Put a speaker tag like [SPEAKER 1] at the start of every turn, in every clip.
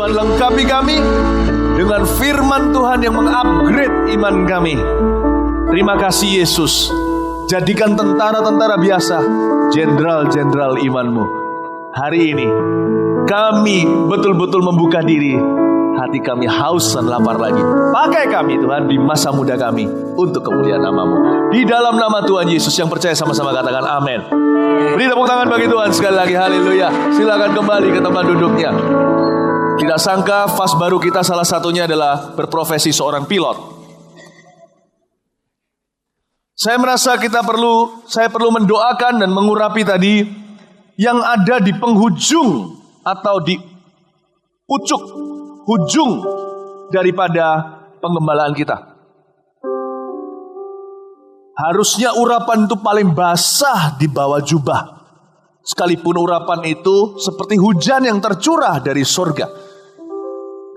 [SPEAKER 1] Tuhan lengkapi kami dengan firman Tuhan yang mengupgrade iman kami. Terima kasih Yesus. Jadikan tentara-tentara biasa jenderal-jenderal imanmu. Hari ini kami betul-betul membuka diri. Hati kami haus dan lapar lagi. Pakai kami Tuhan di masa muda kami untuk kemuliaan nama-Mu. Di dalam nama Tuhan Yesus, yang percaya sama-sama katakan amin. Beri tepuk tangan bagi Tuhan sekali lagi. Haleluya. Silakan kembali ke tempat duduknya. Tidak sangka fase baru kita salah satunya adalah berprofesi seorang pilot. Saya merasa saya perlu mendoakan dan mengurapi tadi yang ada di penghujung atau di ujung daripada penggembalaan kita. Harusnya urapan itu paling basah di bawah jubah. Sekalipun urapan itu seperti hujan yang tercurah dari surga.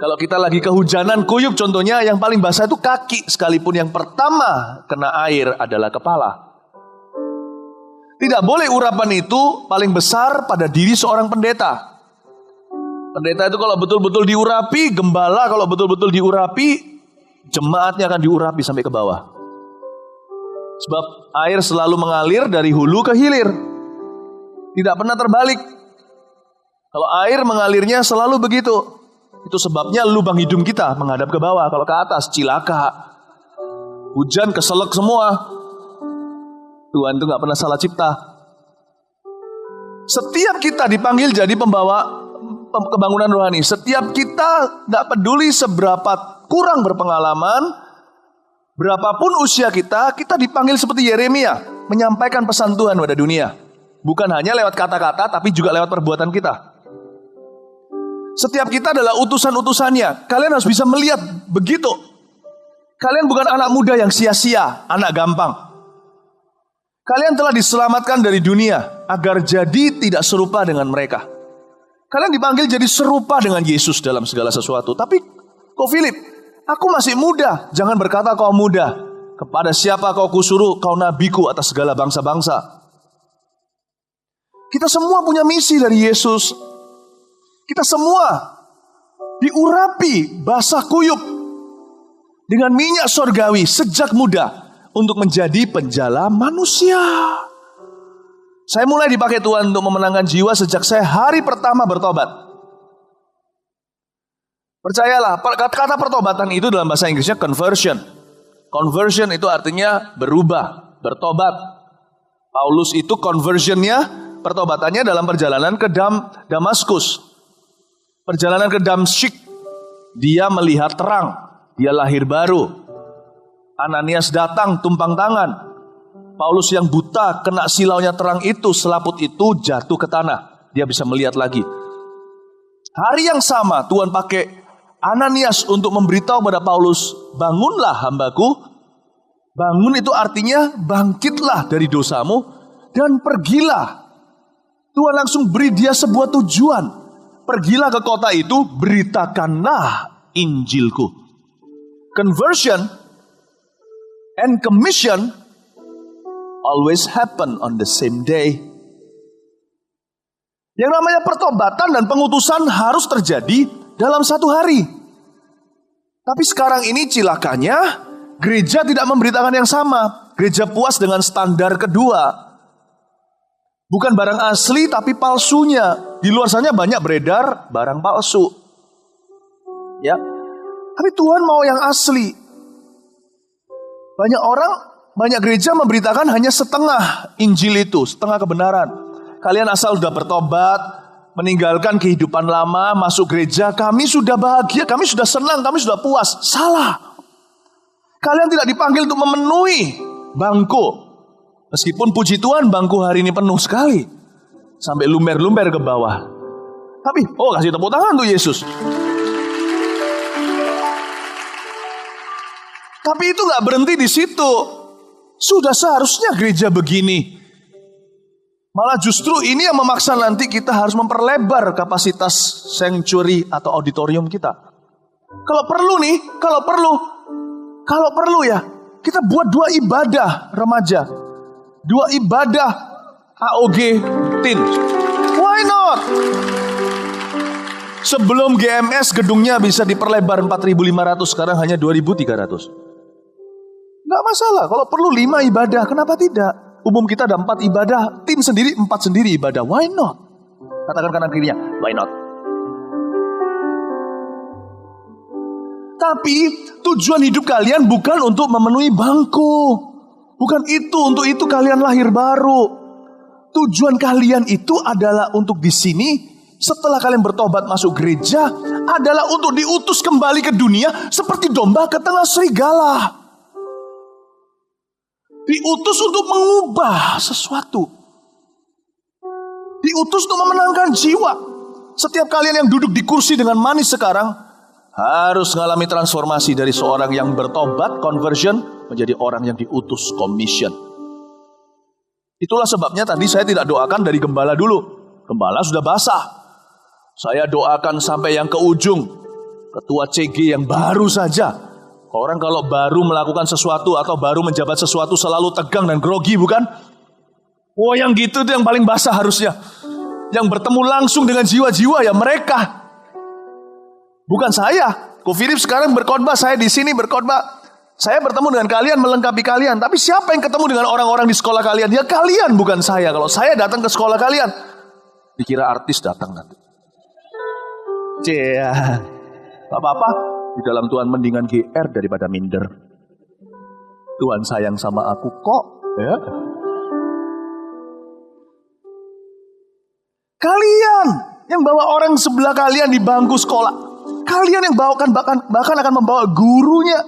[SPEAKER 1] Kalau kita lagi kehujanan kuyup contohnya, yang paling basah itu kaki. Sekalipun yang pertama kena air adalah kepala. Tidak boleh urapan itu paling besar pada diri seorang pendeta. Pendeta itu kalau betul-betul diurapi, gembala kalau betul-betul diurapi, jemaatnya akan diurapi sampai ke bawah. Sebab air selalu mengalir dari hulu ke hilir. Tidak pernah terbalik. Kalau air mengalirnya selalu begitu. Itu sebabnya lubang hidung kita menghadap ke bawah. Kalau ke atas, cilaka. Hujan keselak semua. Tuhan itu gak pernah salah cipta. Setiap kita dipanggil jadi pembawa kebangunan rohani. Setiap kita gak peduli seberapa kurang berpengalaman, berapapun usia kita dipanggil seperti Yeremia. Menyampaikan pesan Tuhan pada dunia. Bukan hanya lewat kata-kata, tapi juga lewat perbuatan kita. Setiap kita adalah utusan-utusannya. Kalian harus bisa melihat begitu. Kalian bukan anak muda yang sia-sia, anak gampang. Kalian telah diselamatkan dari dunia agar jadi tidak serupa dengan mereka. Kalian dipanggil jadi serupa dengan Yesus dalam segala sesuatu. Tapi kok Philip, aku masih muda. Jangan berkata kau muda. Kepada siapa kau kusuruh, kau nabiku atas segala bangsa-bangsa. Kita semua punya misi dari Yesus. Kita semua diurapi basah kuyup dengan minyak sorgawi sejak muda untuk menjadi penjala manusia. Saya mulai dipakai Tuhan untuk memenangkan jiwa sejak saya hari pertama bertobat. Percayalah, kata pertobatan itu dalam bahasa Inggrisnya conversion. Conversion itu artinya berubah, bertobat. Paulus itu conversionnya, pertobatannya dalam perjalanan ke Damaskus. Perjalanan ke Damsyik, dia melihat terang, dia lahir baru. Ananias datang tumpang tangan. Paulus yang buta kena silaunya terang itu, selaput itu jatuh ke tanah. Dia bisa melihat lagi. Hari yang sama Tuhan pakai Ananias untuk memberitahu pada Paulus, bangunlah hambaku. Bangun itu artinya bangkitlah dari dosamu dan pergilah. Tuhan langsung beri dia sebuah tujuan. Pergilah ke kota itu, beritakanlah Injilku. Conversion and commission always happen on the same day. Yang namanya pertobatan dan pengutusan harus terjadi dalam satu hari. Tapi sekarang ini cilakanya, gereja tidak memberitakan yang sama. Gereja puas dengan standar kedua. Bukan barang asli tapi palsunya. Di luar sana banyak beredar barang palsu. Ya. Tapi Tuhan mau yang asli. Banyak gereja memberitakan hanya setengah Injil itu, setengah kebenaran. Kalian asal sudah bertobat, meninggalkan kehidupan lama, masuk gereja, kami sudah bahagia, kami sudah senang, kami sudah puas. Salah. Kalian tidak dipanggil untuk memenuhi bangku. Meskipun puji Tuhan bangku hari ini penuh sekali. Sampai lumber-lumber ke bawah. Tapi, kasih tepuk tangan tuh Yesus. Tapi itu gak berhenti di situ. Sudah seharusnya gereja begini. Malah justru ini yang memaksa nanti kita harus memperlebar kapasitas sanctuary atau auditorium kita. Kalau perlu ya, kita buat 2 ibadah remaja. 2 ibadah AOG teen. Why not? Sebelum GMS gedungnya bisa diperlebar 4.500, sekarang hanya 2.300. Nggak masalah, kalau perlu 5 ibadah, kenapa tidak? Umum kita ada 4 ibadah, tim sendiri 4 sendiri ibadah, why not? Katakan kanan kirinya, why not? Tapi tujuan hidup kalian bukan untuk memenuhi bangku. Bukan itu, untuk itu kalian lahir baru. Tujuan kalian itu adalah untuk di sini, setelah kalian bertobat masuk gereja, adalah untuk diutus kembali ke dunia seperti domba ke tengah serigala. Diutus untuk mengubah sesuatu. Diutus untuk memenangkan jiwa. Setiap kalian yang duduk di kursi dengan manis sekarang, harus mengalami transformasi dari seorang yang bertobat, conversion, menjadi orang yang diutus, commission. Itulah sebabnya tadi saya tidak doakan dari gembala dulu. Gembala sudah basah. Saya doakan sampai yang ke ujung. Ketua CG yang baru saja. Orang kalau baru melakukan sesuatu atau baru menjabat sesuatu selalu tegang dan grogi, bukan? Oh, yang gitu itu yang paling basah harusnya. Yang bertemu langsung dengan jiwa-jiwa ya mereka. Bukan saya. Ko Philip sekarang berkhotbah, saya di sini berkhotbah. Saya bertemu dengan kalian, melengkapi kalian. Tapi siapa yang ketemu dengan orang-orang di sekolah kalian? Ya kalian, bukan saya. Kalau saya datang ke sekolah kalian, dikira artis datang nanti. Cia, gak apa-apa. Di dalam Tuhan mendingan GR daripada minder. Tuhan sayang sama aku kok. Ya. Kalian yang bawa orang sebelah kalian di bangku sekolah. Kalian yang bawakan bahkan akan membawa gurunya.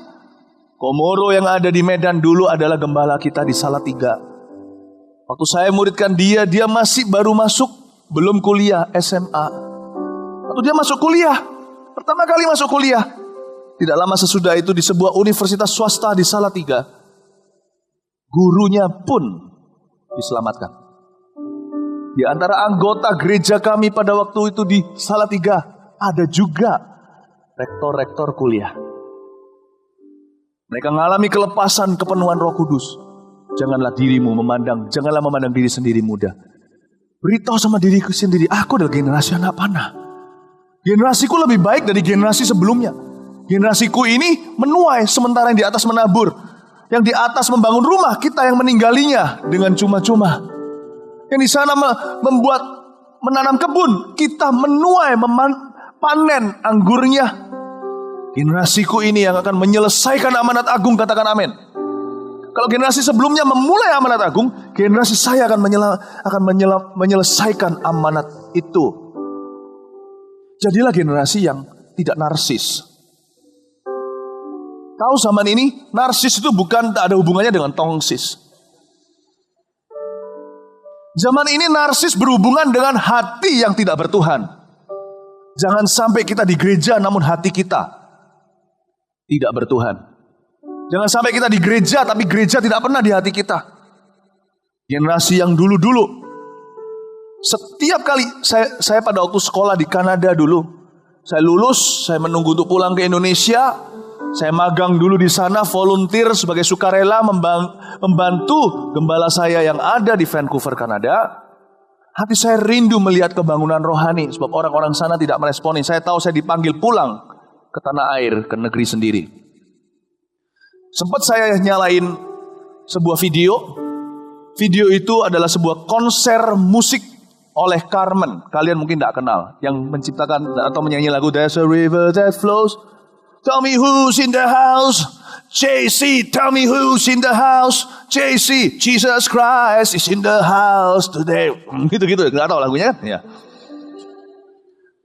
[SPEAKER 1] Komoro yang ada di Medan dulu adalah gembala kita di Salatiga. Waktu saya muridkan dia masih baru masuk, belum kuliah SMA. Waktu dia masuk kuliah, pertama kali masuk kuliah, tidak lama sesudah itu di sebuah universitas swasta di Salatiga, gurunya pun diselamatkan. Di antara anggota gereja kami pada waktu itu di Salatiga, ada juga rektor-rektor kuliah. Mereka mengalami kelepasan kepenuhan Roh Kudus. Janganlah memandang diri sendiri muda. Beritahu sama diriku sendiri, aku adalah generasi anak panah. Generasiku lebih baik dari generasi sebelumnya. Generasiku ini menuai sementara yang di atas menabur. Yang di atas membangun rumah, kita yang meninggalinya dengan cuma-cuma. Yang di sana menanam kebun, kita menuai, panen anggurnya. Generasiku ini yang akan menyelesaikan amanat agung, katakan amin. Kalau generasi sebelumnya memulai amanat agung, generasi saya akan menyelesaikan amanat itu. Jadilah generasi yang tidak narsis. Tahu zaman ini, narsis itu tak ada hubungannya dengan tongsis. Zaman ini narsis berhubungan dengan hati yang tidak bertuhan. Jangan sampai kita di gereja namun hati kita tidak bertuhan. Jangan sampai kita di gereja tapi gereja tidak pernah di hati kita. Generasi yang dulu-dulu. Setiap kali saya pada waktu sekolah di Kanada dulu, saya lulus, saya menunggu untuk pulang ke Indonesia. Saya magang dulu di sana, volunteer sebagai sukarela membantu gembala saya yang ada di Vancouver, Kanada. Hati saya rindu melihat kebangunan rohani sebab orang-orang sana tidak meresponi. Saya tahu saya dipanggil pulang ke tanah air, ke negeri sendiri. Sempat saya nyalain sebuah video. Video itu adalah sebuah konser musik oleh Carmen. Kalian mungkin tidak kenal. Yang menciptakan atau menyanyi lagu There's a River That Flows. Tell me who's in the house. JC, tell me who's in the house. JC, Jesus Christ is in the house today. Gitu-gitu, nggak tahu lagunya kan? Ya.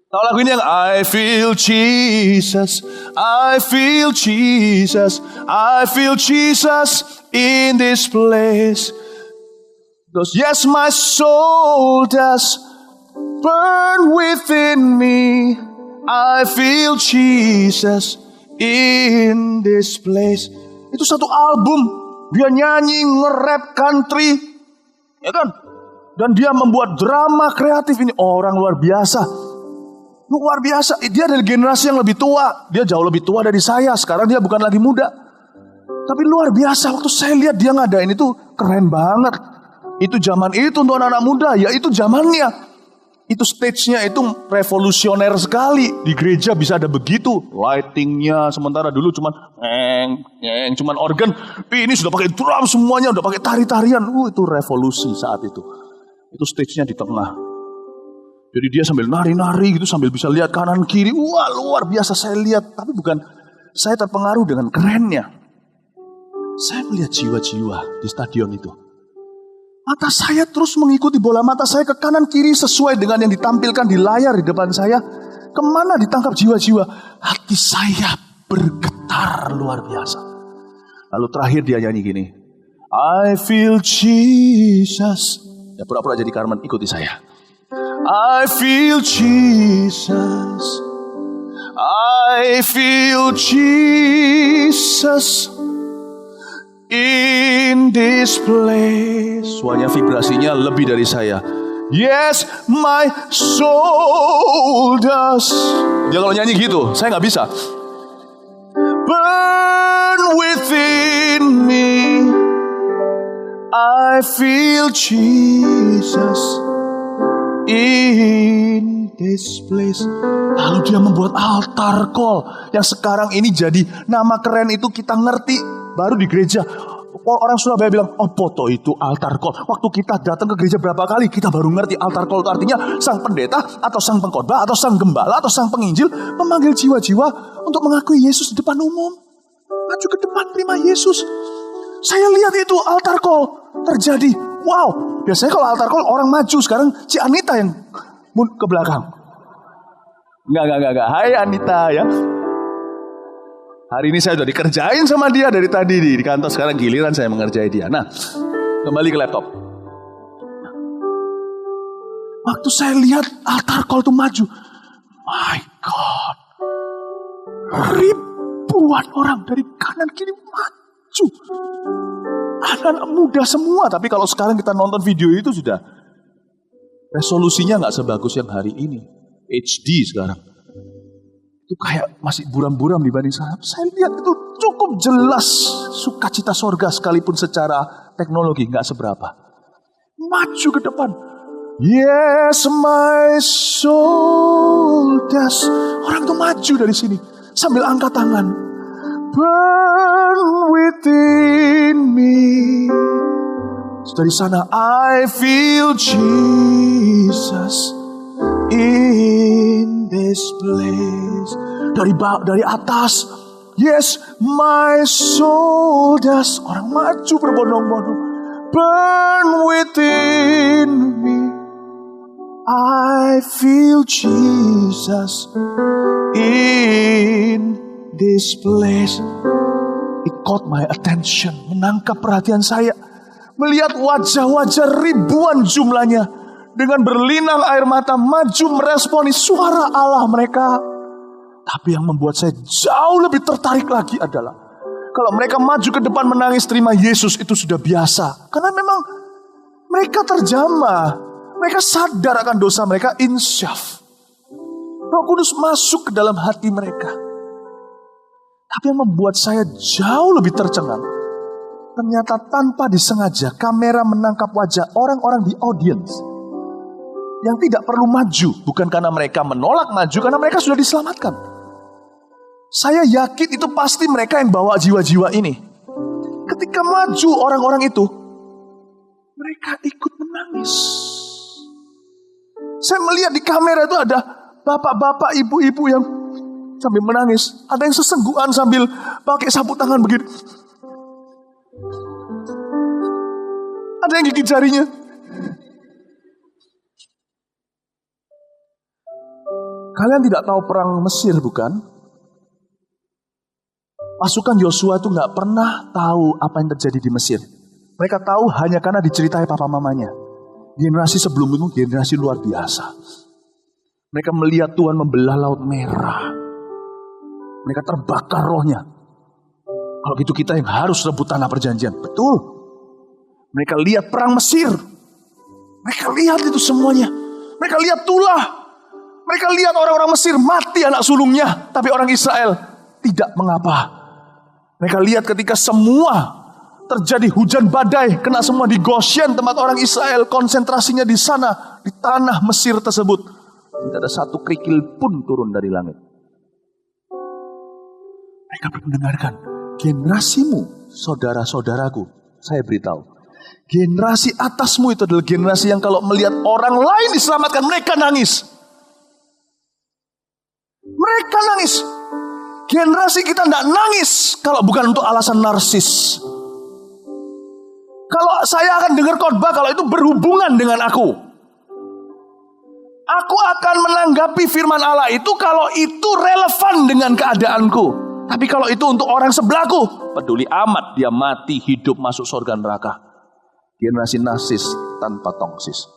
[SPEAKER 1] Tahu lagu ini yang I feel Jesus, I feel Jesus, I feel Jesus in this place. Because yes, my soul does burn within me. I feel Jesus in this place. Itu satu album, dia nyanyi, nge-rap country, ya kan? Dan dia membuat drama kreatif. Ini orang luar biasa. Luar biasa, dia dari generasi yang lebih tua. Dia jauh lebih tua dari saya. Sekarang dia bukan lagi muda. Tapi luar biasa, waktu saya lihat dia ngadain itu keren banget. Itu zaman itu untuk anak-anak muda, ya itu zamannya. Itu stage-nya itu revolusioner sekali. Di gereja bisa ada begitu. Lighting-nya sementara dulu cuman cuman organ. Ini sudah pakai drum semuanya, udah pakai tari-tarian. Itu revolusi saat itu. Itu stage-nya di tengah. Jadi dia sambil nari-nari gitu, sambil bisa lihat kanan kiri. Wah, luar biasa saya lihat. Tapi bukan saya terpengaruh dengan kerennya. Saya melihat jiwa-jiwa di stadion itu. Mata saya terus mengikuti bola mata saya ke kanan kiri sesuai dengan yang ditampilkan di layar di depan saya. Kemana ditangkap jiwa-jiwa? Hati saya bergetar luar biasa. Lalu terakhir dia nyanyi gini. I feel Jesus. Ya pura-pura jadi Carmen, ikuti saya. I feel Jesus. I feel Jesus. In this place. Suaranya vibrasinya lebih dari saya. Yes, my soul does. Dia kalau nyanyi gitu, saya gak bisa. Burn within me. I feel Jesus in this place. Lalu dia membuat altar call. Yang sekarang ini jadi nama keren itu kita ngerti. Baru di gereja, orang Surabaya bilang, oh foto itu altar call. Waktu kita datang ke gereja berapa kali, kita baru ngerti altar call itu artinya sang pendeta, atau sang pengkhotbah, atau sang gembala, atau sang penginjil memanggil jiwa-jiwa untuk mengakui Yesus di depan umum. Maju ke depan, terima Yesus. Saya lihat itu altar call terjadi. Wow, biasanya kalau altar call orang maju, sekarang si Anita yang ke belakang. Enggak. Hai Anita ya. Hari ini saya sudah dikerjain sama dia dari tadi di kantor. Sekarang giliran saya mengerjai dia. Nah, kembali ke laptop. Waktu saya lihat altar call itu maju. My God. Ribuan orang dari kanan kiri maju. Anak-anak muda semua. Tapi kalau sekarang kita nonton video itu sudah. Resolusinya gak sebagus yang hari ini. HD sekarang. Itu kayak masih buram-buram dibanding saya. Saya lihat itu cukup jelas sukacita sorga sekalipun secara teknologi nggak seberapa. Maju ke depan. Yes, my soul does. Orang itu maju dari sini sambil angkat tangan. Burn within me. Dari sana I feel Jesus in this place. Dari atas, yes, my soul does. Orang maju berbondong-bondong. Burn within me. I feel Jesus in this place. It caught my attention. Menangkap perhatian saya. Melihat wajah-wajah ribuan jumlahnya. Dengan berlinang air mata maju meresponi suara Allah mereka. Tapi yang membuat saya jauh lebih tertarik lagi adalah kalau mereka maju ke depan menangis terima Yesus itu sudah biasa. Karena memang mereka terjamah. Mereka sadar akan dosa mereka, insyaf. Roh Kudus masuk ke dalam hati mereka. Tapi yang membuat saya jauh lebih tercengang. Ternyata tanpa disengaja kamera menangkap wajah orang-orang di audience. Yang tidak perlu maju. Bukan karena mereka menolak maju. Karena mereka sudah diselamatkan. Saya yakin itu pasti mereka yang bawa jiwa-jiwa ini. Ketika maju orang-orang itu. Mereka ikut menangis. Saya melihat di kamera itu ada bapak-bapak, ibu-ibu yang sambil menangis. Ada yang sesenggukan sambil pakai sapu tangan begitu. Ada yang gigit jarinya. Kalian tidak tahu perang Mesir bukan? Pasukan Yosua itu gak pernah tahu apa yang terjadi di Mesir. Mereka tahu hanya karena diceritai papa mamanya. Generasi sebelum itu generasi luar biasa. Mereka melihat Tuhan membelah laut merah. Mereka terbakar rohnya. Kalau gitu kita yang harus rebut tanah perjanjian. Betul. Mereka lihat perang Mesir. Mereka lihat itu semuanya. Mereka lihat tulah. Mereka lihat orang-orang Mesir mati anak sulungnya. Tapi orang Israel tidak mengapa. Mereka lihat ketika semua Terjadi hujan badai, kena semua di Goshen, tempat orang Israel konsentrasinya di sana, di tanah Mesir tersebut. Tidak ada satu kerikil pun turun dari langit. Mereka mendengarkan, generasimu, saudara-saudaraku, saya beritahu, generasi atasmu itu adalah generasi yang kalau melihat orang lain diselamatkan, mereka nangis. Mereka nangis. Generasi kita tidak nangis kalau bukan untuk alasan narsis. Kalau saya akan dengar khotbah kalau itu berhubungan dengan aku. Aku akan menanggapi firman Allah itu kalau itu relevan dengan keadaanku. Tapi kalau itu untuk orang sebelahku, peduli amat dia mati, hidup, masuk surga neraka. Generasi narsis tanpa tongsis.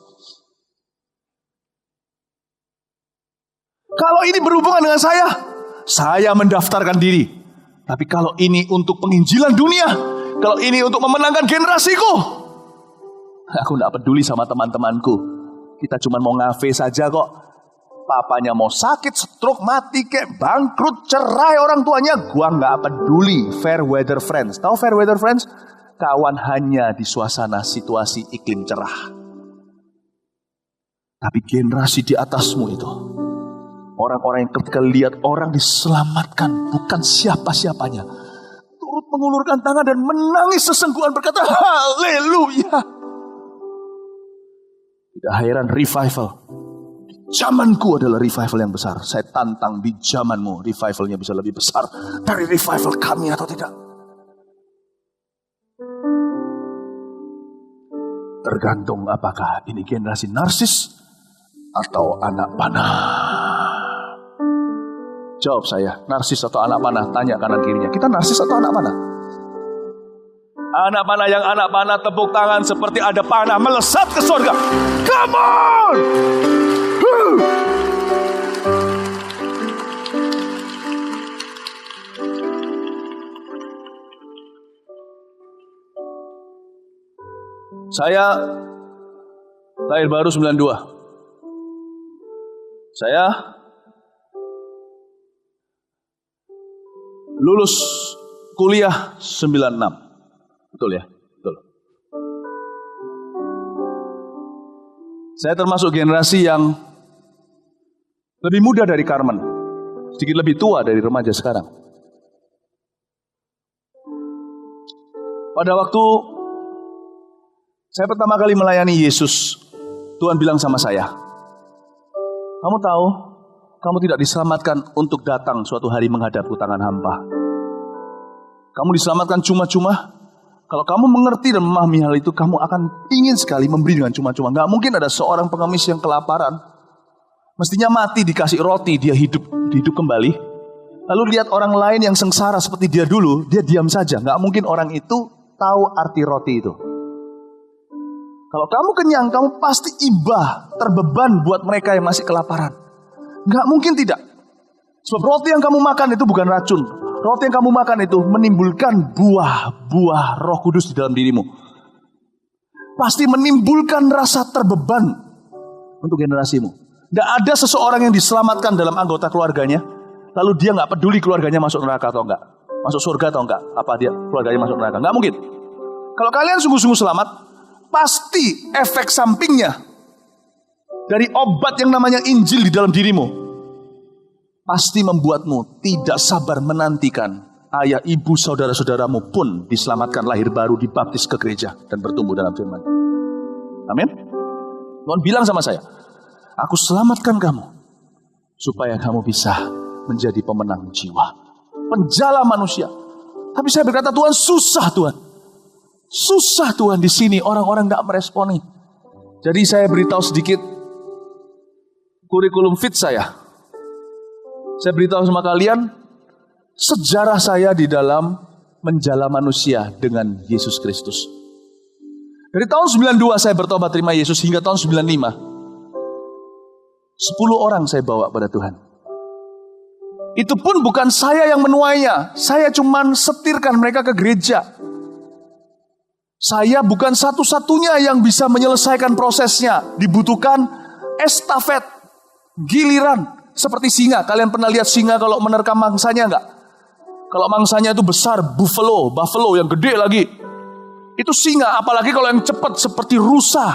[SPEAKER 1] Kalau ini berhubungan dengan saya mendaftarkan diri. Tapi kalau ini untuk penginjilan dunia, kalau ini untuk memenangkan generasiku, aku tidak peduli sama teman-temanku. Kita cuma mau ngafe saja kok. Papanya mau sakit, stroke, mati, kayak bangkrut, cerai orang tuanya, gua nggak peduli. Fair weather friends. Tahu fair weather friends? Kawan hanya di suasana situasi iklim cerah. Tapi generasi di atasmu itu, orang-orang yang ketika lihat orang diselamatkan, bukan siapa-siapanya, turut mengulurkan tangan dan menangis sesengguhan berkata, haleluya. Tidak heran revival. Zamanku adalah revival yang besar. Saya tantang di zamanmu revivalnya bisa lebih besar dari revival kami atau tidak. Tergantung apakah ini generasi narsis atau anak panah. Jawab saya, narsis atau anak panah? Tanya kanan kirinya. Kita narsis atau anak panah? Anak panah, yang anak panah tepuk tangan seperti ada panah melesat ke surga. Come on! Saya lahir baru 92. Saya lulus kuliah 96. Betul ya? Betul. Saya termasuk generasi yang lebih muda dari Carmen. Sedikit lebih tua dari remaja sekarang. Pada waktu saya pertama kali melayani Yesus, Tuhan bilang sama saya, kamu tahu, kamu tidak diselamatkan untuk datang suatu hari menghadapku tangan hampa. Kamu diselamatkan cuma-cuma. Kalau kamu mengerti dan memahami hal itu, kamu akan ingin sekali memberi dengan cuma-cuma. Gak mungkin ada seorang pengemis yang kelaparan, mestinya mati dikasih roti, dia hidup kembali. Lalu lihat orang lain yang sengsara seperti dia dulu, dia diam saja. Gak mungkin orang itu tahu arti roti itu. Kalau kamu kenyang, kamu pasti iba, terbeban buat mereka yang masih kelaparan. Gak mungkin tidak. Sebab roti yang kamu makan itu bukan racun. Roti yang kamu makan itu menimbulkan buah-buah Roh Kudus di dalam dirimu. Pasti menimbulkan rasa terbeban untuk generasimu. Tidak ada seseorang yang diselamatkan dalam anggota keluarganya, lalu dia nggak peduli keluarganya masuk neraka atau enggak, masuk surga atau enggak, apa dia keluarganya masuk neraka. Nggak mungkin. Kalau kalian sungguh-sungguh selamat, pasti efek sampingnya dari obat yang namanya Injil di dalam dirimu pasti membuatmu tidak sabar menantikan ayah, ibu, saudara-saudaramu pun diselamatkan, lahir baru, dibaptis ke gereja dan bertumbuh dalam firman. Amin. Tuhan bilang sama saya, aku selamatkan kamu supaya kamu bisa menjadi pemenang jiwa, penjala manusia. Tapi saya berkata, Tuhan, susah Tuhan. Susah Tuhan, di sini orang-orang tidak meresponi. Jadi saya beritahu sedikit kurikulum fit saya. Saya beritahu sama kalian sejarah saya di dalam menjala manusia dengan Yesus Kristus. Dari tahun 92 saya bertobat terima Yesus hingga tahun 95. 10 orang saya bawa pada Tuhan. Itu pun bukan saya yang menuainya. Saya cuman setirkan mereka ke gereja. Saya bukan satu-satunya yang bisa menyelesaikan prosesnya. Dibutuhkan estafet, giliran. Seperti singa, kalian pernah lihat singa kalau menerkam mangsanya enggak? Kalau mangsanya itu besar, buffalo yang gede lagi. Itu singa, apalagi kalau yang cepat seperti rusa.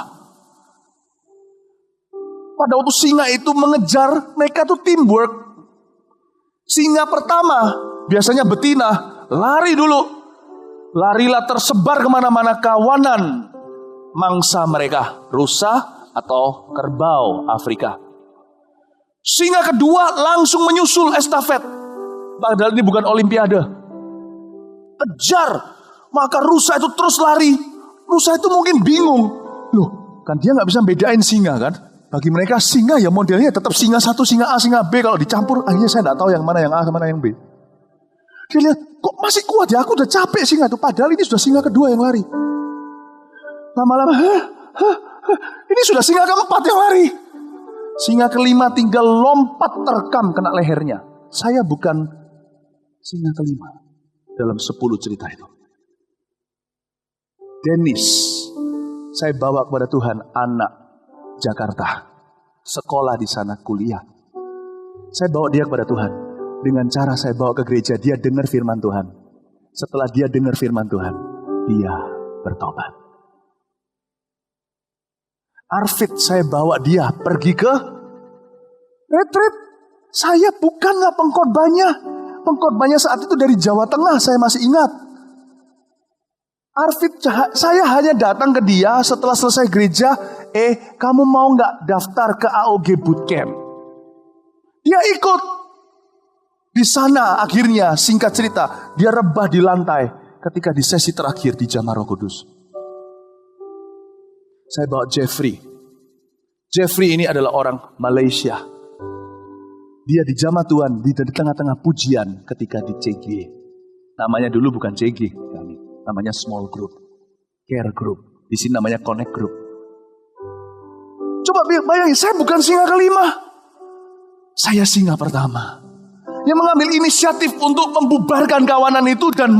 [SPEAKER 1] Pada waktu singa itu mengejar, mereka tuh teamwork. Singa pertama, biasanya betina, lari dulu. Larilah tersebar kemana-mana kawanan mangsa mereka, rusa atau kerbau Afrika. Singa kedua langsung menyusul estafet. Padahal ini bukan olimpiade. Kejar, maka rusa itu terus lari. Rusa itu mungkin bingung. Loh, kan dia gak bisa bedain singa kan? Bagi mereka singa ya modelnya tetap singa satu, singa A, singa B. Kalau dicampur akhirnya saya tidak tahu yang mana yang A, mana yang B. Dia lihat kok masih kuat ya, aku udah capek singa itu. Padahal ini sudah singa kedua yang lari. Lama-lama, ini sudah singa keempat yang lari. Singa kelima tinggal lompat terkam kena lehernya. Saya bukan singa kelima dalam 10 cerita itu. Dennis, saya bawa kepada Tuhan anak Jakarta, sekolah di sana, kuliah. Saya bawa dia kepada Tuhan. Dengan cara saya bawa ke gereja, dia dengar firman Tuhan. Setelah dia dengar firman Tuhan, dia bertobat. Arvid, saya bawa dia pergi ke retreat. Saya bukanlah pengkhotbahnya. Pengkhotbahnya saat itu dari Jawa Tengah, saya masih ingat. Arvid, saya hanya datang ke dia setelah selesai gereja. Kamu mau gak daftar ke AOG Bootcamp? Dia ikut. Di sana akhirnya, singkat cerita, dia rebah di lantai ketika di sesi terakhir di Jamaah Roh Kudus. Saya bawa Jeffrey. Jeffrey ini adalah orang Malaysia. Dia di Jamaah Tuhan, di tengah-tengah pujian ketika di CG. Namanya dulu bukan CG, namanya small group, care group. Di sini namanya connect group. Coba bayangin, saya bukan singa kelima. Saya singa pertama. Yang mengambil inisiatif untuk membubarkan kawanan itu dan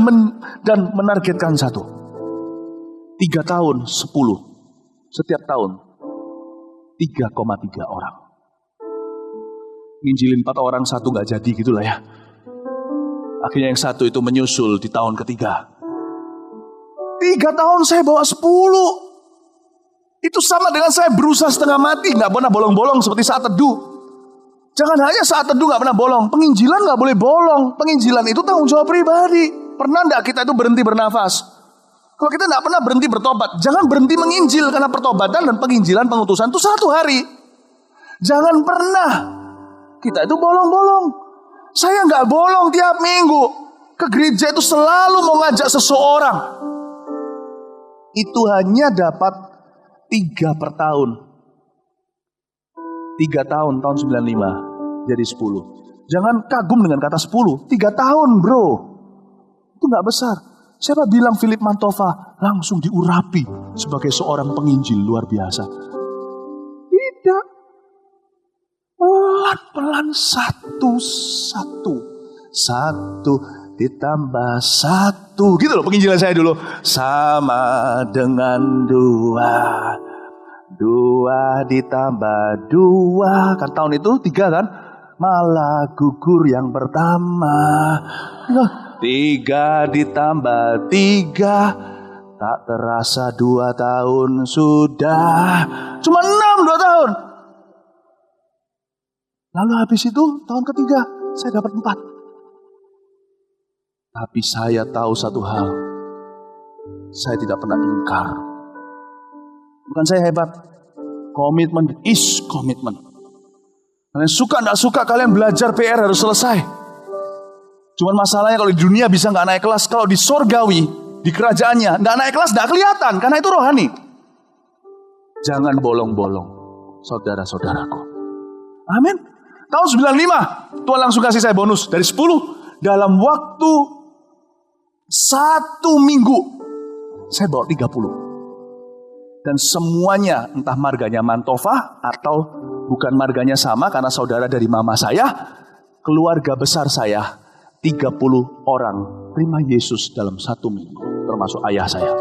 [SPEAKER 1] menargetkan 1. 3 tahun 10. Setiap tahun 3,3 orang. Nginjilin 4 orang, 1 gak jadi gitulah ya. Akhirnya yang 1 itu menyusul di tahun ketiga. 3 tahun saya bawa 10. Itu sama dengan saya berusaha setengah mati, gak pernah bolong-bolong seperti saat teduh. Jangan hanya saat teduh gak pernah bolong, penginjilan gak boleh bolong. Penginjilan itu tanggung jawab pribadi. Pernah gak kita itu berhenti bernafas? Kalau kita gak pernah berhenti bertobat, jangan berhenti menginjil. Karena pertobatan dan penginjilan pengutusan itu 1 hari. Jangan pernah kita itu bolong-bolong. Saya gak bolong tiap minggu. Ke gereja itu selalu mau ngajak seseorang. Itu hanya dapat 3 per tahun. 3 tahun, tahun 95 jadi 10. Jangan kagum dengan kata 10. 3 tahun bro. Itu gak besar. Siapa bilang Philip Mantova langsung diurapi sebagai seorang penginjil luar biasa? Tidak. Pelan-pelan 1 ditambah 1. Gitu loh penginjilan saya dulu. Sama dengan 2 ditambah 2. Kan tahun itu 3 kan. Malah gugur yang pertama. 3 ditambah 3. Tak terasa 2 tahun sudah. Cuma 2 tahun. Lalu habis itu tahun ketiga saya dapat 4. Tapi saya tahu satu hal. Saya tidak pernah ingkar. Bukan saya hebat. Komitmen is komitmen. Kalian suka tidak suka, kalian belajar PR harus selesai. Cuman masalahnya kalau di dunia bisa gak naik kelas. Kalau di sorgawi, di kerajaannya gak naik kelas, gak kelihatan. Karena itu rohani. Jangan bolong-bolong, saudara-saudaraku. Amin. Tahun 95 Tuhan langsung kasih saya bonus. Dari 10 dalam waktu 1 minggu saya bawa 30. Dan semuanya entah marganya Mantova atau bukan marganya sama karena saudara dari mama saya, keluarga besar saya 30 orang terima Yesus dalam 1 minggu, termasuk ayah saya.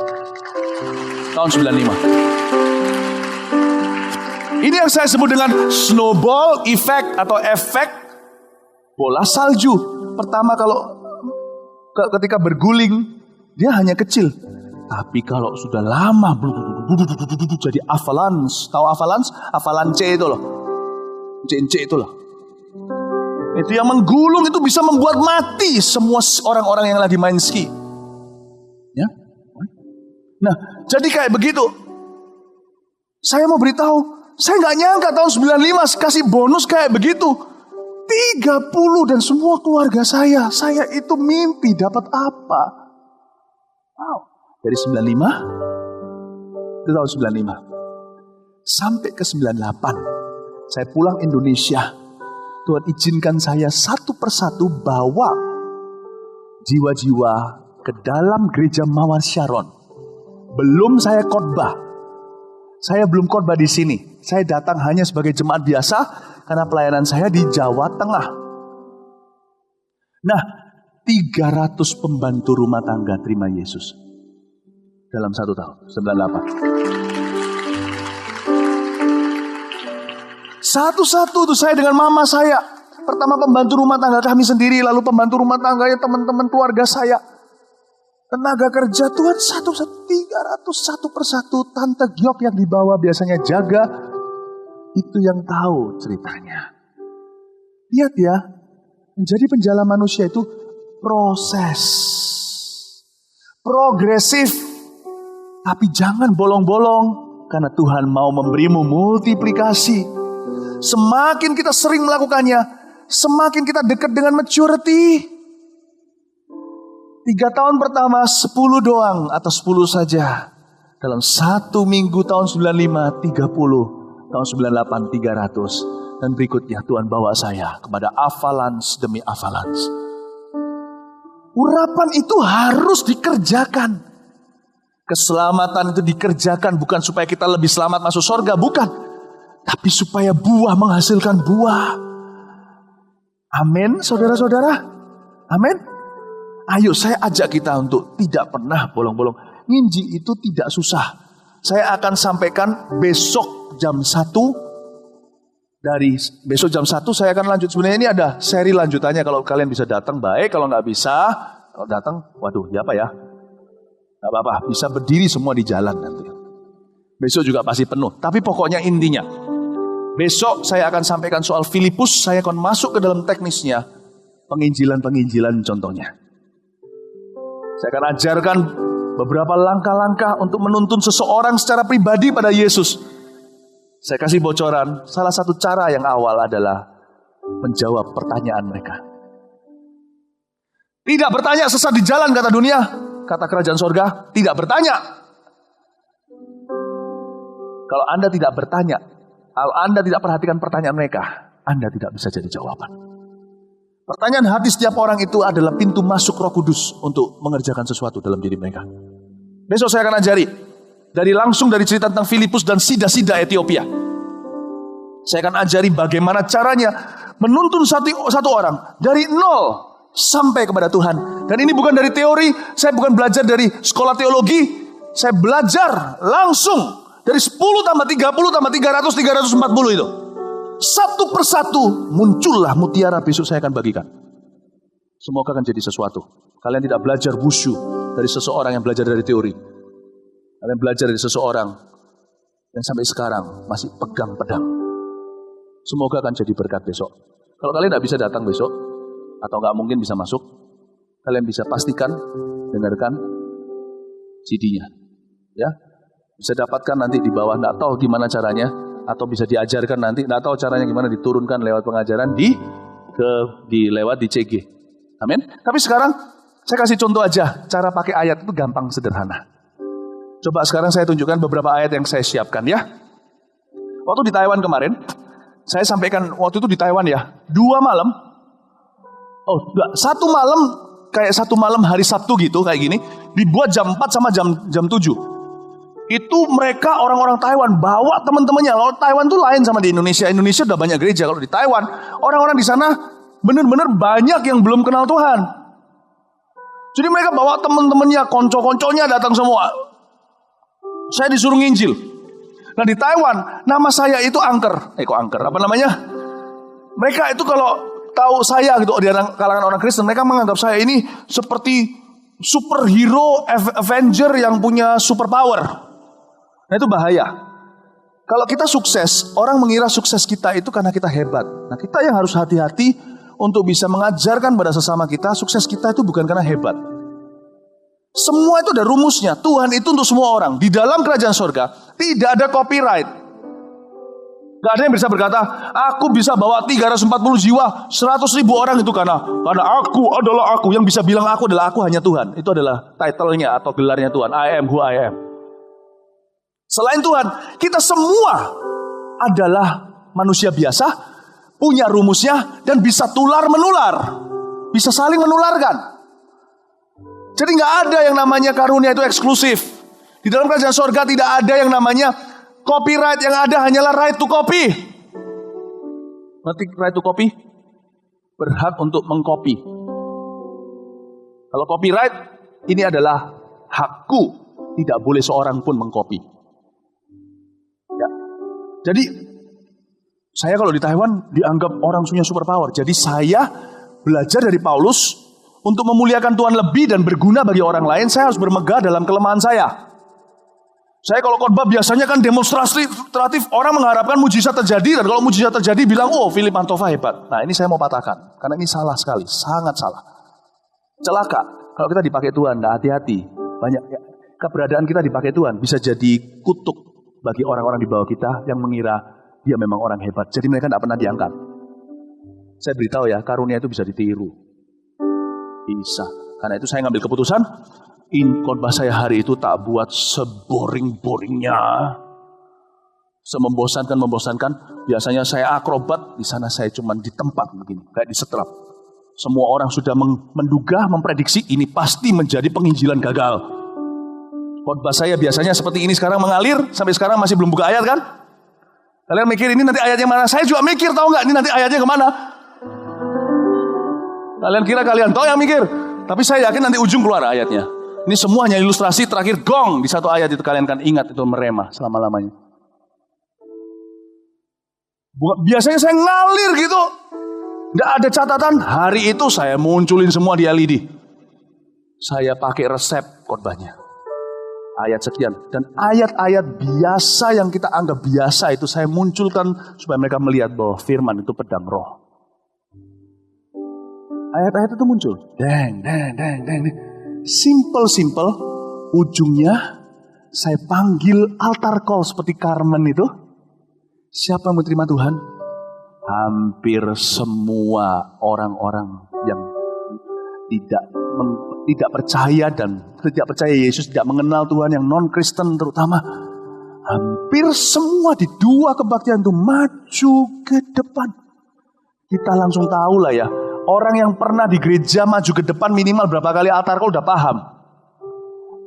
[SPEAKER 1] Tahun 95. Ini yang saya sebut dengan snowball effect atau efek bola salju. Pertama kalau ketika berguling dia hanya kecil. Tapi kalau sudah lama jadi avalanche. Tahu avalanche? Avalanche itu loh. C itu loh. Itu yang menggulung, itu bisa membuat mati semua orang-orang yang lagi main ski. Ya. Nah, jadi kayak begitu. Saya mau beritahu, saya nggak nyangka tahun 95 kasih bonus kayak begitu. 30 dan semua keluarga saya itu mimpi dapat apa? Wow, dari 95 ke tahun 95 sampai ke 98 saya pulang Indonesia. Tuhan izinkan saya satu persatu bawa jiwa-jiwa ke dalam gereja Mawar Sharon. Belum saya khotbah. Saya belum khotbah di sini. Saya datang hanya sebagai jemaat biasa karena pelayanan saya di Jawa Tengah. Nah, 300 pembantu rumah tangga terima Yesus dalam 1 tahun, 98. Satu-satu tuh saya dengan mama saya. Pertama pembantu rumah tangga kami sendiri, lalu pembantu rumah tangga ya teman-teman keluarga saya. Tenaga kerja Tuhan satu-satu 300 satu persatu. Tante Giok yang dibawa biasanya jaga, itu yang tahu ceritanya. Lihat ya, menjadi penjala manusia itu proses. Progresif. Tapi jangan bolong-bolong, karena Tuhan mau memberimu multiplikasi. Semakin kita sering melakukannya, semakin kita dekat dengan maturity. 3 tahun pertama 10 doang atau 10 saja. Dalam 1 minggu tahun 95 30, tahun 98 300. Dan berikutnya Tuhan bawa saya kepada avalanche demi avalanche. Urapan itu harus dikerjakan. Keselamatan itu dikerjakan bukan supaya kita lebih selamat masuk surga, bukan. Tapi supaya buah menghasilkan buah. Amin, saudara-saudara. Amin. Ayo saya ajak kita untuk tidak pernah bolong-bolong. Nginjil itu tidak susah. Saya akan sampaikan besok jam 1. Dari besok jam 1 saya akan lanjut. Sebenarnya ini ada seri lanjutannya. Kalau kalian bisa datang baik. Kalau nggak bisa, kalau datang, waduh ya apa ya. Nggak apa-apa, bisa berdiri semua di jalan nanti. Besok juga pasti penuh. Tapi pokoknya intinya, besok saya akan sampaikan soal Filipus. Saya akan masuk ke dalam teknisnya. Penginjilan-penginjilan contohnya. Saya akan ajarkan beberapa langkah-langkah untuk menuntun seseorang secara pribadi pada Yesus. Saya kasih bocoran. Salah satu cara yang awal adalah menjawab pertanyaan mereka. Tidak bertanya sesat di jalan kata dunia. Kata kerajaan sorga, tidak bertanya. Kalau Anda tidak bertanya, kalau Anda tidak perhatikan pertanyaan mereka, Anda tidak bisa jadi jawaban. Pertanyaan hati setiap orang itu adalah pintu masuk Roh Kudus untuk mengerjakan sesuatu dalam diri mereka. Besok saya akan ajari langsung dari cerita tentang Filipus dan sida-sida Ethiopia. Saya akan ajari bagaimana caranya menuntun satu orang dari nol sampai kepada Tuhan. Dan ini bukan dari teori, saya bukan belajar dari sekolah teologi, saya belajar langsung dari 10 tambah 30 tambah 300 340 itu. Satu persatu muncullah mutiara besok saya akan bagikan. Semoga akan jadi sesuatu. Kalian tidak belajar wushu dari seseorang yang belajar dari teori. Kalian belajar dari seseorang yang sampai sekarang masih pegang pedang. Semoga akan jadi berkat besok. Kalau kalian tidak bisa datang besok, atau nggak mungkin bisa masuk, kalian bisa pastikan dengarkan CD-nya. Ya, bisa dapatkan nanti di bawah. Nggak tahu gimana caranya, atau bisa diajarkan nanti. Nggak tahu caranya gimana, diturunkan lewat pengajaran lewat di CG. Amin. Tapi sekarang saya kasih contoh aja, cara pakai ayat itu gampang sederhana. Coba sekarang saya tunjukkan beberapa ayat yang saya siapkan ya. Waktu di Taiwan kemarin, saya sampaikan waktu itu di Taiwan ya, 2 malam. Oh, 1 malam, kayak 1 malam hari Sabtu gitu, kayak gini. Dibuat jam 4 sama jam 7. Itu mereka orang-orang Taiwan bawa teman-temannya. Kalau Taiwan tuh lain sama di Indonesia. Indonesia udah banyak gereja. Kalau di Taiwan, orang-orang di sana benar-benar banyak yang belum kenal Tuhan. Jadi mereka bawa teman-temannya, konco-konconya datang semua. Saya disuruh nginjil. Nah di Taiwan, nama saya itu Angker. Apa namanya? Mereka itu kalau tahu saya gitu di kalangan orang Kristen, mereka menganggap saya ini seperti superhero Avenger yang punya superpower. Nah itu bahaya. Kalau kita sukses, orang mengira sukses kita itu karena kita hebat. Nah kita yang harus hati-hati untuk bisa mengajarkan pada sesama kita, sukses kita itu bukan karena hebat. Semua itu ada rumusnya. Tuhan itu untuk semua orang. Di dalam kerajaan surga tidak ada copyright. Gak ada yang bisa berkata, aku bisa bawa 340 jiwa, 100.000 orang itu karena aku adalah aku. Yang bisa bilang aku adalah aku hanya Tuhan. Itu adalah title-nya atau gelarnya Tuhan. I am who I am. Selain Tuhan, kita semua adalah manusia biasa, punya rumusnya, dan bisa tular menular. Bisa saling menularkan. Jadi gak ada yang namanya karunia itu eksklusif. Di dalam kerajaan surga tidak ada yang namanya copyright, yang ada hanyalah right to copy. Berarti right to copy? Berhak untuk mengcopy. Kalau copyright, ini adalah hakku. Tidak boleh seorang pun mengcopy. Ya. Jadi, saya kalau di Taiwan dianggap orang punya superpower. Jadi saya belajar dari Paulus, untuk memuliakan Tuhan lebih dan berguna bagi orang lain, saya harus bermegah dalam kelemahan saya. Saya kalau khotbah biasanya kan demonstratif, orang mengharapkan mujizat terjadi, dan kalau mujizat terjadi bilang, oh Philip Mantova hebat. Nah ini saya mau patahkan, karena ini salah sekali, sangat salah. Celaka, kalau kita dipakai Tuhan, nah hati-hati. Banyak keberadaan kita dipakai Tuhan, bisa jadi kutuk bagi orang-orang di bawah kita yang mengira dia memang orang hebat. Jadi mereka tidak pernah diangkat. Saya beritahu ya, karunia itu bisa ditiru. Bisa. Karena itu saya ngambil keputusan, khotbah saya hari itu tak buat seboring-boringnya, semembosankan. Biasanya saya akrobat, di sana saya cuma di tempat begini, kayak disetrap. Semua orang sudah menduga, memprediksi ini pasti menjadi penginjilan gagal. Khotbah saya biasanya seperti ini sekarang mengalir, sampai sekarang masih belum buka ayat kan? Kalian mikir ini nanti ayatnya mana? Saya juga mikir, tahu nggak ini nanti ayatnya kemana? Kalian kira kalian tahu yang mikir, tapi saya yakin nanti ujung keluar ayatnya. Ini semuanya ilustrasi terakhir gong di satu ayat itu, kalian kan ingat itu merema selama-lamanya. Biasanya saya ngalir gitu, nggak ada catatan. Hari itu saya munculin semua di LED. Saya pakai resep khotbahnya, ayat sekian, dan ayat-ayat biasa yang kita anggap biasa itu saya munculkan supaya mereka melihat bahwa firman itu pedang roh. Ayat-ayat itu muncul. Deng. Simple. Ujungnya saya panggil altar call seperti Carmen itu. Siapa yang mau terima Tuhan? Hampir semua orang-orang yang tidak percaya dan tidak percaya Yesus, tidak mengenal Tuhan, yang non-Kristen terutama. Hampir semua di dua kebaktian itu maju ke depan. Kita langsung tahu lah ya. Orang yang pernah di gereja maju ke depan minimal berapa kali altar call udah paham.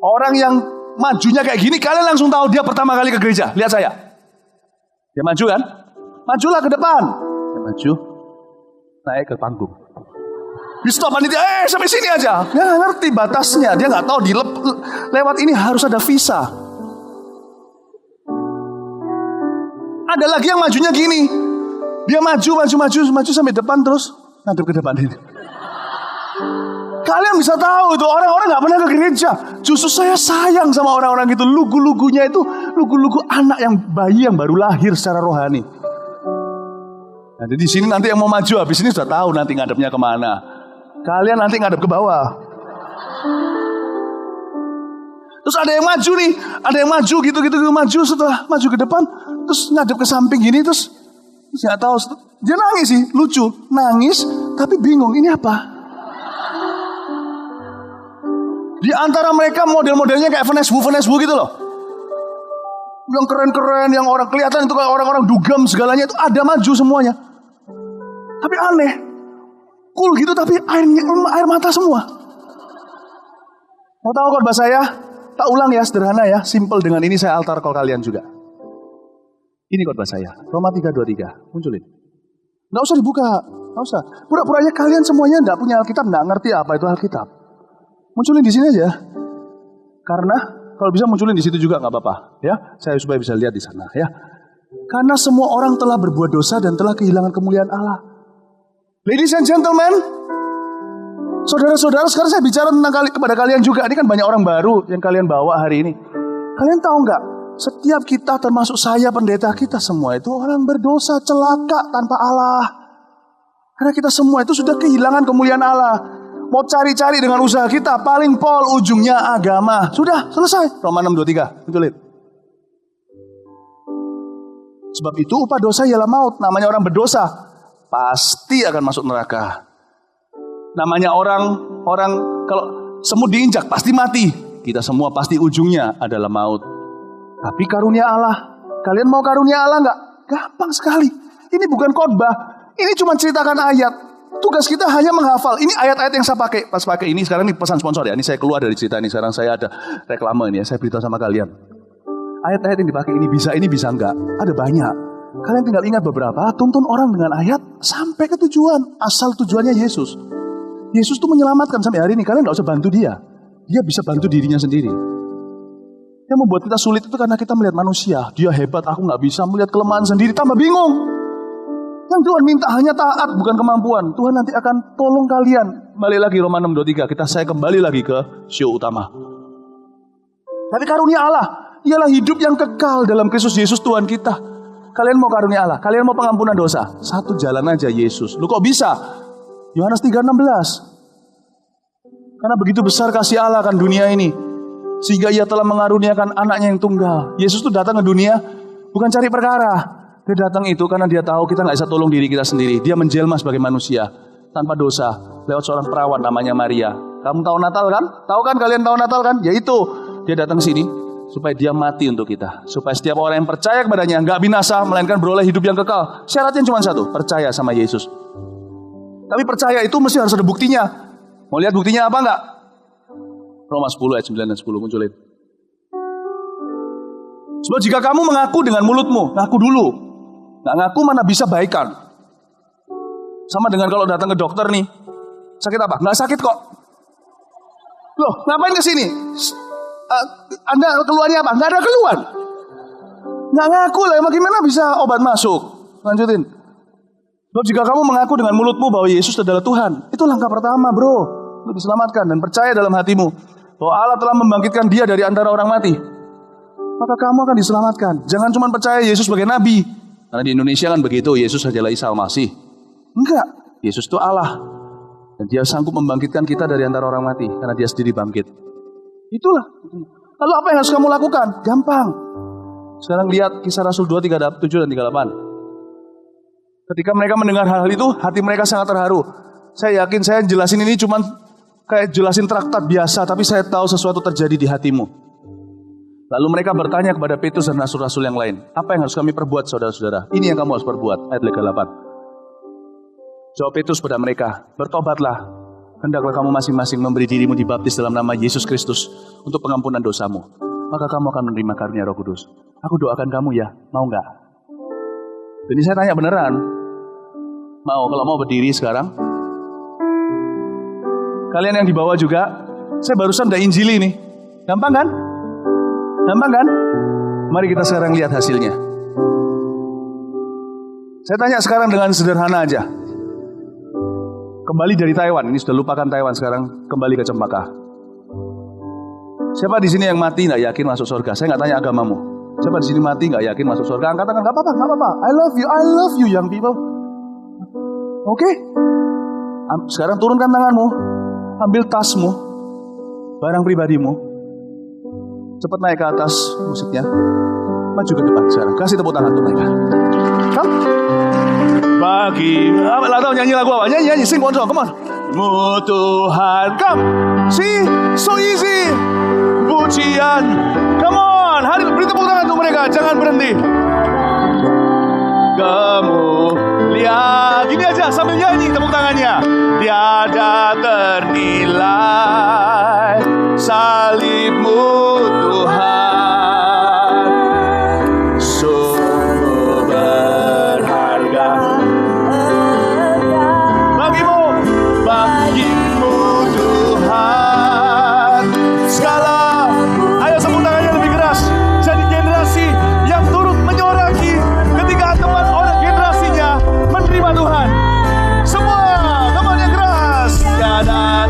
[SPEAKER 1] Orang yang majunya kayak gini, kalian langsung tahu dia pertama kali ke gereja. Lihat saya. Dia maju kan? Majulah ke depan. Dia maju. Naik ke panggung. Di stop panitia, sampai sini aja. Dia gak ngerti batasnya. Dia gak tahu lewat ini harus ada visa. Ada lagi yang majunya gini. Dia maju sampai depan terus ngadep ke depan ini. Kalian bisa tahu itu orang-orang gak pernah ke gereja. Justru saya sayang sama orang-orang itu. Lugu-lugunya itu lugu-lugu anak yang bayi yang baru lahir secara rohani. Nah, di sini nanti yang mau maju habis ini sudah tahu nanti ngadepnya kemana. Kalian nanti ngadep ke bawah. Terus ada yang maju nih, ada yang maju gitu maju, setelah maju ke depan terus ngadep ke samping gini terus nggak tahu, dia nangis sih, lucu, nangis tapi bingung ini apa. Di antara mereka model-modelnya kayak Vanessa Wu gitu loh, yang keren-keren, yang orang kelihatan itu kayak orang-orang dugem segalanya itu ada maju semuanya. Tapi aneh, cool gitu tapi air mata semua. Mau tahu khotbah saya? Tak ulang ya, sederhana ya, simple. Dengan ini saya altar call kalian juga. Ini khotbah saya, Roma 3:23, munculin. Nggak usah dibuka, nggak usah. Pura-puranya kalian semuanya nggak punya Alkitab, nggak ngerti apa itu Alkitab. Munculin di sini aja. Karena kalau bisa munculin di situ juga nggak apa-apa, ya. Saya supaya bisa lihat di sana, ya. Karena semua orang telah berbuat dosa dan telah kehilangan kemuliaan Allah. Ladies and gentlemen, Saudara-saudara, sekarang saya bicara tentang kepada kalian juga. Ini kan banyak orang baru yang kalian bawa hari ini. Kalian tahu nggak? Setiap kita, termasuk saya, pendeta kita semua itu orang berdosa, celaka tanpa Allah. Karena kita semua itu sudah kehilangan kemuliaan Allah. Mau cari-cari dengan usaha kita, paling pol ujungnya agama. Sudah, selesai. Roma 6:23, itu lihat. Sebab itu upah dosa ialah maut. Namanya orang berdosa pasti akan masuk neraka. Namanya orang kalau semut diinjak pasti mati. Kita semua pasti ujungnya adalah maut. Tapi karunia Allah, kalian mau karunia Allah nggak? Gampang sekali. Ini bukan khotbah, ini cuma ceritakan ayat. Tugas kita hanya menghafal. Ini ayat-ayat yang saya pakai. Pas pakai ini sekarang ini pesan sponsor ya. Ini saya keluar dari cerita ini. Sekarang saya ada reklame ini ya. Saya beritahu sama kalian. Ayat-ayat yang dipakai ini bisa enggak. Ada banyak. Kalian tinggal ingat beberapa. Tuntun orang dengan ayat sampai ke tujuan. Asal tujuannya Yesus. Yesus tuh menyelamatkan sampai hari ini. Kalian gak usah bantu dia. Dia bisa bantu dirinya sendiri. Yang membuat kita sulit itu karena kita melihat manusia. Dia hebat, aku gak bisa. Melihat kelemahan sendiri, tambah bingung. Yang Tuhan minta hanya taat, bukan kemampuan. Tuhan nanti akan tolong kalian. Balik lagi Roma 6:23. Saya kembali lagi ke show utama. Tapi karunia Allah ialah hidup yang kekal dalam Kristus Yesus Tuhan kita. Kalian mau karunia Allah? Kalian mau pengampunan dosa? Satu jalan aja, Yesus. Lu kok bisa? Yohanes 3:16. Karena begitu besar kasih Allah akan dunia ini, sehingga ia telah mengaruniakan anaknya yang tunggal. Yesus tuh datang ke dunia bukan cari perkara. Dia datang itu karena dia tahu kita gak bisa tolong diri kita sendiri. Dia menjelma sebagai manusia tanpa dosa lewat seorang perawan namanya Maria. Kamu tahu Natal kan? Tahu kan, kalian tahu Natal kan? Yaitu dia datang sini supaya dia mati untuk kita. Supaya setiap orang yang percaya kepadanya gak binasa, melainkan beroleh hidup yang kekal. Syaratnya cuma satu, percaya sama Yesus. Tapi percaya itu mesti harus ada buktinya. Mau lihat buktinya apa enggak? Roma 10 ayat 9 dan 10 munculin. Sebab jika kamu mengaku dengan mulutmu, ngaku dulu. Nggak ngaku mana bisa baikan. Sama dengan kalau datang ke dokter nih. Sakit apa? Nggak sakit kok. Loh, ngapain kesini? Anda keluarnya apa? Nggak ada keluhan. Nggak ngaku lah, emang gimana bisa obat masuk? Lanjutin. Sebab jika kamu mengaku dengan mulutmu bahwa Yesus adalah Tuhan, itu langkah pertama bro, untuk diselamatkan. Dan percaya dalam hatimu bahwa Allah telah membangkitkan dia dari antara orang mati, maka kamu akan diselamatkan. Jangan cuma percaya Yesus sebagai Nabi. Karena di Indonesia kan begitu, Yesus adalah Isa Al-Masih. Enggak, Yesus itu Allah. Dan dia sanggup membangkitkan kita dari antara orang mati, karena dia sendiri bangkit. Itulah. Lalu apa yang harus kamu lakukan? Gampang. Sekarang lihat Kisah Rasul 2, 37 dan 38. Ketika mereka mendengar hal itu, hati mereka sangat terharu. Saya yakin saya jelasin ini cuma kayak jelasin traktat biasa, tapi saya tahu sesuatu terjadi di hatimu. Lalu mereka bertanya kepada Petrus dan rasul-rasul yang lain, apa yang harus kami perbuat saudara-saudara? Ini yang kamu harus perbuat. Ayat 8. Jawab Petrus pada mereka, bertobatlah. Hendaklah kamu masing-masing memberi dirimu dibaptis dalam nama Yesus Kristus untuk pengampunan dosamu. Maka kamu akan menerima karunia Roh Kudus. Aku doakan kamu ya, mau nggak? Jadi saya tanya beneran. Mau, kalau mau berdiri sekarang. Kalian yang di bawah juga, saya barusan udah injili nih. Gampang kan? Gampang kan? Mari kita sekarang lihat hasilnya. Saya tanya sekarang dengan sederhana aja. Kembali dari Taiwan, ini sudah lupakan Taiwan, sekarang kembali ke Cempaka. Siapa di sini yang mati nggak yakin masuk surga? Saya nggak tanya agamamu. Siapa di sini mati nggak yakin masuk surga? Angkat tangan, nggak apa-apa. I love you young people. Oke? Sekarang turunkan tanganmu, ambil tasmu, barang pribadimu, cepat naik ke atas musiknya, maju ke depan sekarang. Kasih tepuk tangan untuk mereka. Come. Bagi, lah tahu nyanyi lagu apa? Nyanyi, sing one song, come on. Mu Tuhan, come. See, so easy. Pujian, come on. Hari beri tepuk tangan untuk mereka, jangan berhenti. Kemuliaan, gini aja sambil nyanyi tepuk tangannya. Tiada ternilai salibmu Tuhan, sungguh berharga. Bagimu Tuhan segala. Ayo tepuk tangannya lebih keras. Jadi generasi yang turut menyoraki ketika teman orang generasinya menerima Tuhan. Semua teman yang keras. Tiada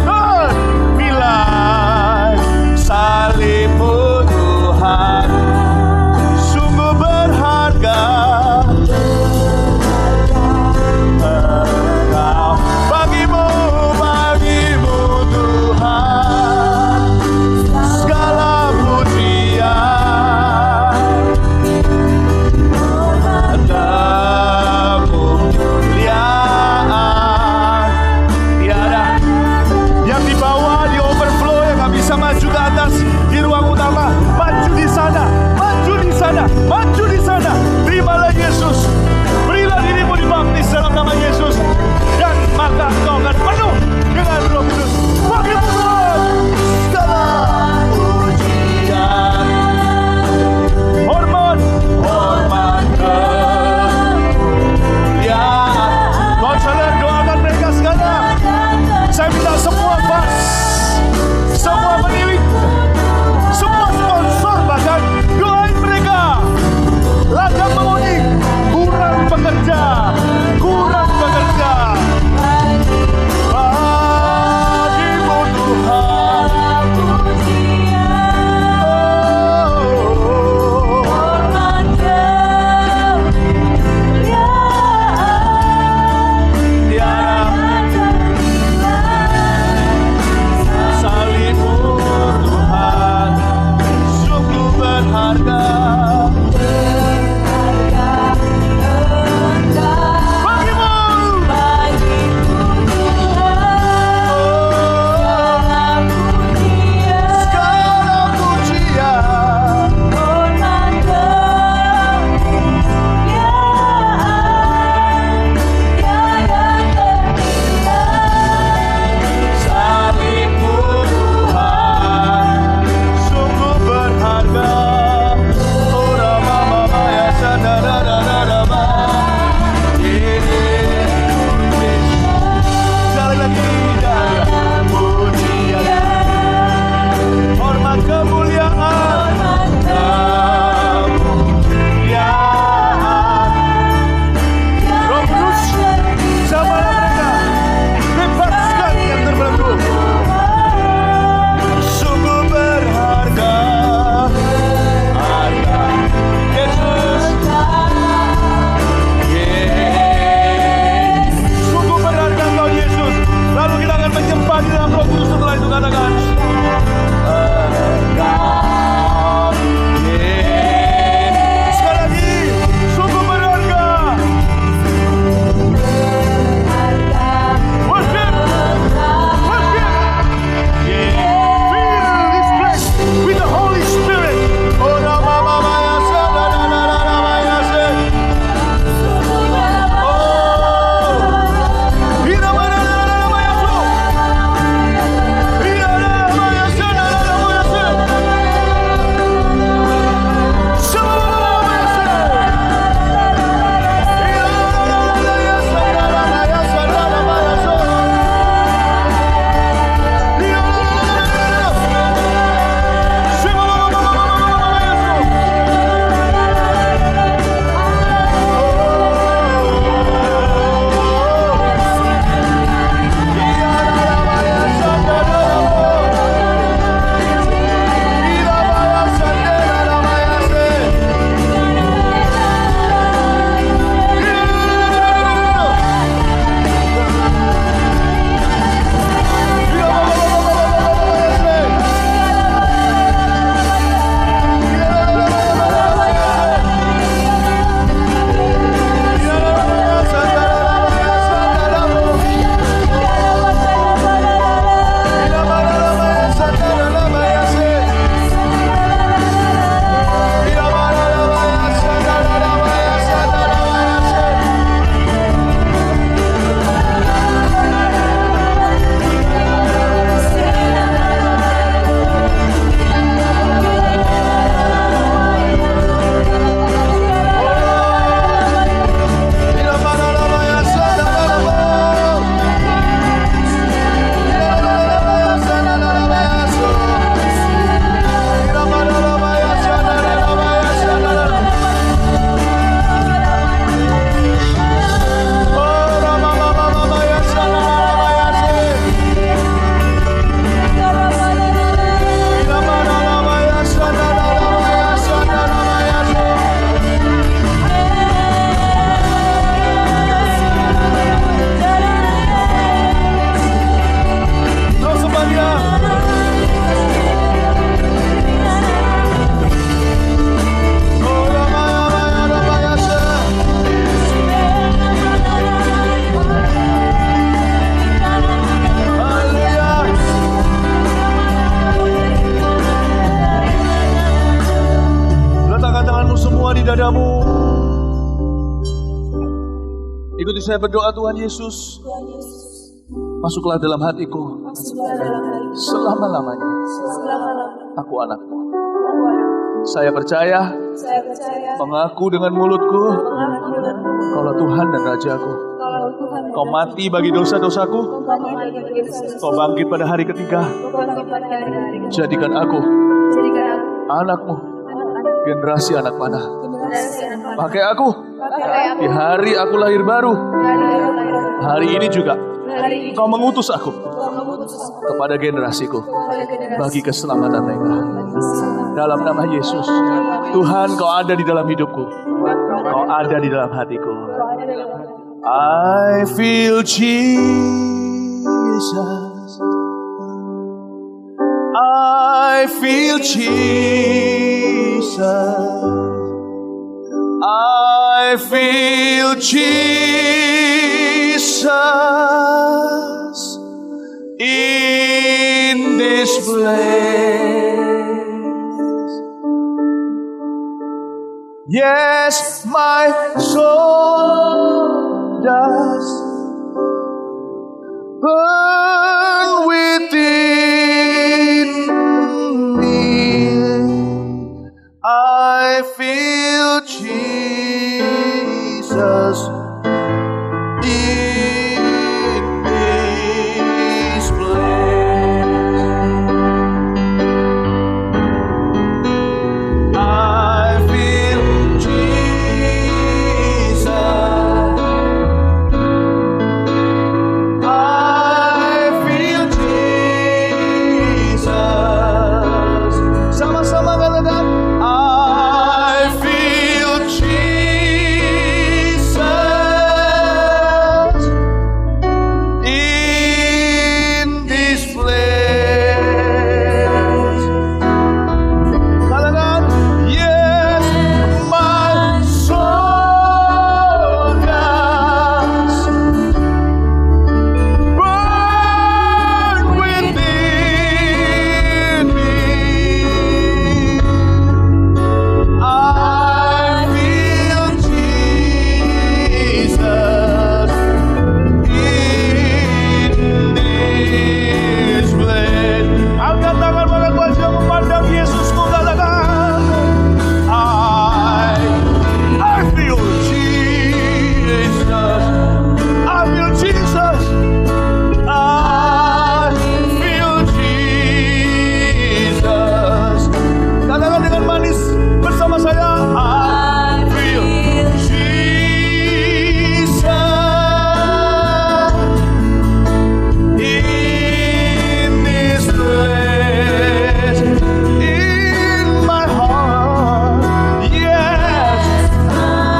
[SPEAKER 1] saya berdoa Tuhan Yesus, masuklah dalam hatiku selama-lamanya. Aku anakmu. Saya percaya, mengaku dengan mulutku, Kaulah Tuhan dan Rajaku. Kau mati bagi dosa-dosaku, Kau bangkit pada hari ketiga. Jadikan aku anakmu, generasi anak panah. Pakai aku di hari aku lahir baru. Hari ini juga Kau mengutus aku kepada generasiku bagi keselamatan mereka. Dalam nama Yesus, Tuhan, Kau ada di dalam hidupku. Kau ada di dalam hatiku. I feel Jesus. I feel Jesus. I feel Jesus in this place. Yes, my soul does burn within me. I feel Jesus in this place. I feel Jesus. I feel Jesus. Sama-sama katakan, I feel Jesus in this place. Katakan, yes, my soul does burn within me. I feel Jesus in this place. Angkat tangan pada kuasa memandang Yesusmu, katakan, I feel Jesus. I feel Jesus. I feel Jesus. Katakan dengan manis bersama saya, I feel Jesus in this place, in my heart. Yes,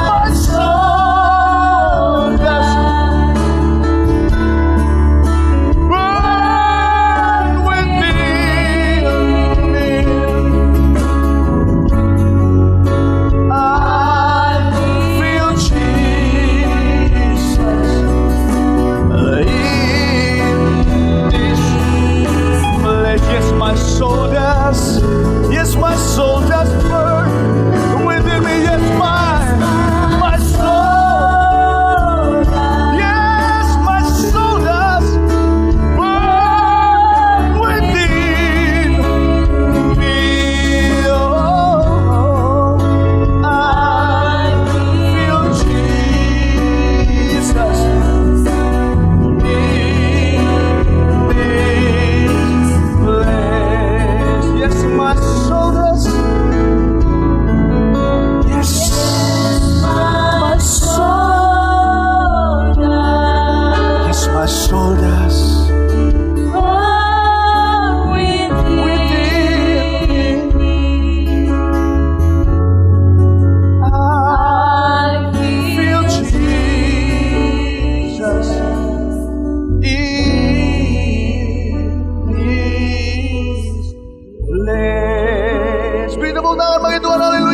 [SPEAKER 1] my soul does burn within me. I feel Jesus in this place. Yes, my soul does. Yes, my soul does burn within me. Yes, my soul. Yes, my soul does burn within me. Oh, I feel Jesus in this place. Yes, my soul does. Yes, my soul does. Yes, my soul does. Within me, I feel Jesus in this place. Beri tepuk tangan bagi Tuhan, haleluya.